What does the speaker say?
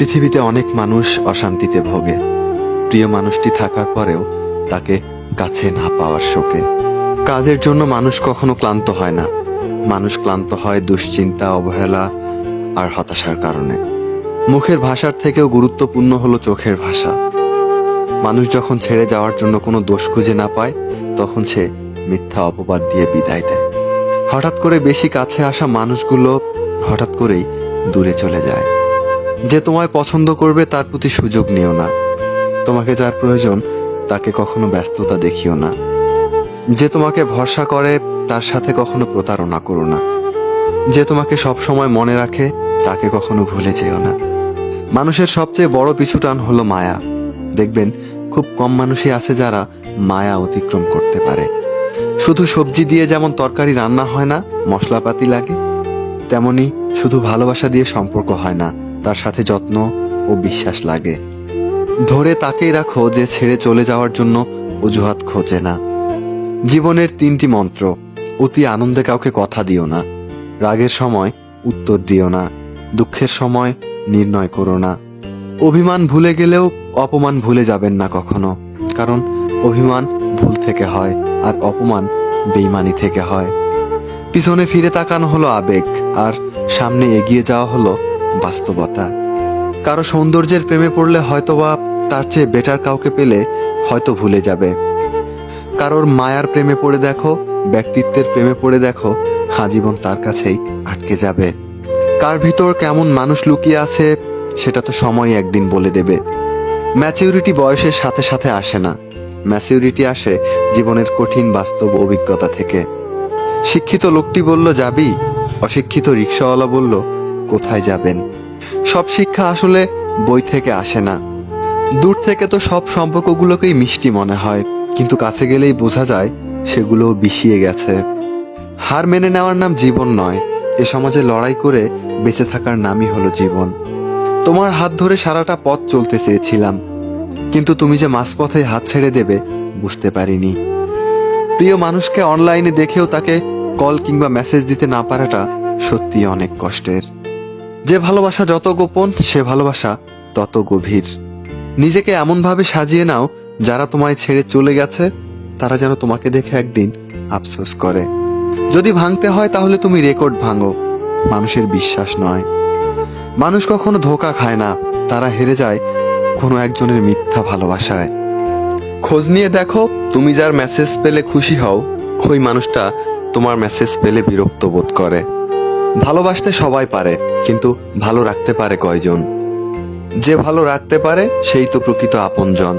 পৃথিবীতে অনেক মানুষ অশান্তিতে ভোগে, প্রিয় মানুষটি থাকার পরেও তাকে কাছে না পাওয়ার শোকে। কাজের জন্য মানুষ কখনো ক্লান্ত হয় না, মানুষ ক্লান্ত হয় দুশ্চিন্তা, অবহেলা আর হতাশার কারণে। মুখের ভাষার থেকেও গুরুত্বপূর্ণ হলো চোখের ভাষা। মানুষ যখন ছেড়ে যাওয়ার জন্য কোনো দোষ খুঁজে না পায়, তখন সে মিথ্যা অপবাদ দিয়ে বিদায় দেয়। হঠাৎ করে বেশি কাছে আসা মানুষগুলো হঠাৎ করেই দূরে চলে যায়। যে তোমায় পছন্দ করবে তার প্রতি সুযোগ নিও না। তোমাকে যার প্রয়োজন তাকে কখনো ব্যস্ততা দেখিও না। যে তোমাকে ভরসা করে তার সাথে কখনো প্রতারণা করো না। যে তোমাকে সব সময় মনে রাখে তাকে কখনো ভুলে যেও না। মানুষের সবচেয়ে বড় পিছুটান হলো মায়া। দেখবেন খুব কম মানুষই আছে যারা মায়া অতিক্রম করতে পারে। শুধু সবজি দিয়ে যেমন তরকারি রান্না হয় না, মশলাপাতি লাগে, তেমনি শুধু ভালোবাসা দিয়ে সম্পর্ক হয় না, তার সাথে যত্ন ও বিশ্বাস লাগে। ধরে তাকেই রাখো যে ছেড়ে চলে যাওয়ার জন্য অজুহাত খোঁজে না। জীবনের 3টি মন্ত্র: অতি আনন্দে কাউকে কথা দিও না, রাগের সময় উত্তর দিও না, দুঃখের সময় নির্ণয় করো না। অভিমান ভুলে গেলেও অপমান ভুলে যাবেন না কখনো, কারণ অভিমান ভুল থেকে হয় আর অপমান বেইমানি থেকে হয়। পিছনে ফিরে তাকানো হলো আবেগ, আর সামনে এগিয়ে যাওয়া হলো বাস্তবতা। কারো সৌন্দর্যের প্রেমে পড়লে হয়তোবা তার চেয়ে বেটার কাউকে পেলে হয়তো ভুলে যাবে। কারোর মায়ার প্রেমে পড়ে দেখো, ব্যক্তিত্বের প্রেমে পড়ে দেখো, আজীবন তার কাছেই আটকে যাবে। কার ভিতর কেমন মানুষ লুকিয়ে আছে সেটা তো সময় একদিন বলে দেবে। ম্যাচিউরিটি বয়সের সাথে সাথে আসে না, ম্যাচিউরিটি আসে জীবনের কঠিন বাস্তব অভিজ্ঞতা থেকে। শিক্ষিত লোকটি বলল যাবি, অশিক্ষিত রিক্সাওয়ালা বলল কোথায় যাবেন। সব শিক্ষা আসলে বই থেকে আসে না। দূর থেকে তো সব সম্পর্কগুলোকেই মিষ্টি মনে হয়, কিন্তু কাছে গেলেই বোঝা যায় সেগুলো বিষিয়ে গেছে। হার মেনে নেওয়ার নাম জীবন নয়, এ সমাজে লড়াই করে বেঁচে থাকার নামই হলো জীবন। তোমার হাত ধরে সারাটা পথ চলতে চেয়েছিলাম, কিন্তু তুমি যে মাঝপথে হাত ছেড়ে দেবে বুঝতে পারিনি। প্রিয় মানুষকে অনলাইনে দেখেও তাকে কল কিংবা মেসেজ দিতে না পারাটা সত্যি অনেক কষ্টের। যে ভালোবাসা যত গোপন, সে ভালোবাসা তত গভীর। নিজেকে এমনভাবে সাজিয়ে নাও যারা তোমায় ছেড়ে চলে গেছে তারা যেন তোমাকে দেখে একদিন আফসোস করে। যদি ভাঙতে হয় তাহলে তুমি রেকর্ড ভাঙো, মানুষের বিশ্বাস নয়। মানুষ কখনো ধোঁকা খায় না, তারা হেরে যায় কোনো একজনের মিথ্যা ভালোবাসায়। খোঁজ নিয়ে দেখো, তুমি যার মেসেজ পেলে খুশি হও, ওই মানুষটা তোমার মেসেজ পেলে বিরক্ত বোধ করে। ভালোবাসতে সবাই পারে, কিন্তু ভালো রাখতে পারে কয়জন? যে ভালো রাখতে পারে সেই তো প্রকৃত আপনজন।